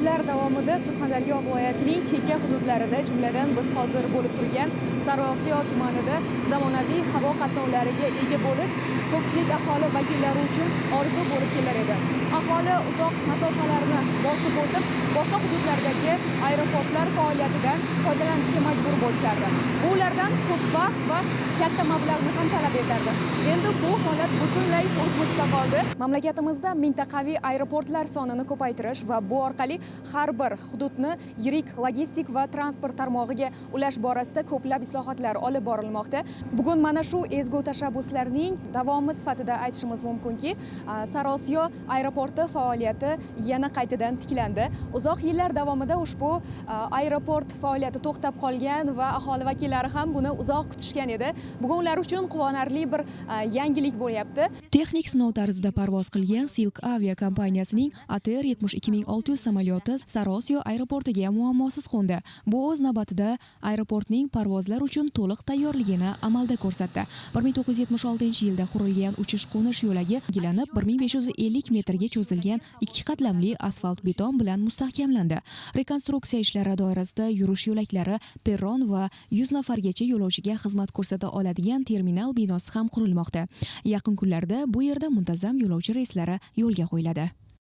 Yillar davomida Surxondaryo viloyatining chekka hududlarida, jumladan biz hozir bo'lib turgan Sariosiyo tumanida zamonaviy havo qatnovlariga ega bo'lish ko'pchilik aholi vakillari uchun orzu bo'lib kelar edi. Aholi uzoq masofalarni bosib o'tib, boshqa hududlardagi aeroportlar faoliyatidan foydalanishga majbur bo'lishardi. Bu ulardan ko'p vaqt va katta mablag'ni ham talab etardi. Endi bu holat butunlay o'tmishda qoldi. Mamlakatimizda mintaqaviy aeroportlar sonini ko'paytirish va bu orqali har bir hududni yirik logistik va transport tarmog'iga ulash borasida ko'plab islohotlar olib borilmoqda. Bugun mana shu ezgu tashabbuslarning davomi sifatida aytishimiz mumkinki, Sariosiyo aeroporti faoliyati yana qaytadan tiklandi. Uzoq yillar davomida ushbu aeroport faoliyati to'xtab qolgan va aholi vakillari ham buni uzoq kutishgan edi. Bugun ular uchun quvonarli bir yangilik bo'lyapti. Texnik sinov tarzida parvoz qilgan Silk Avia kompaniyasining ATR 72600 samolyoti Sariosiyo aeroportiga muammosiz qo'ndi. Bu o'z navbatida aeroportning parvozlar uchun to'liq tayyorligini amalda ko'rsatdi. 1976-yilda qurilgan uchish-qo'nish yo'lagi yangilanib, 1550 metrga cho'zilgan ikki qatlamli asfalt beton bilan mustahkamlandi. Rekonstruksiya ishlari doirasida yurish yo'laklari, perron va 100 nafargacha yo'lovchiga xizmat ko'rsata oladigan terminal binosi ham qurilmoqda. Yaqin kunlarda bu yerda muntazam yo'lovchi reyslari yo'lga qo'yiladi.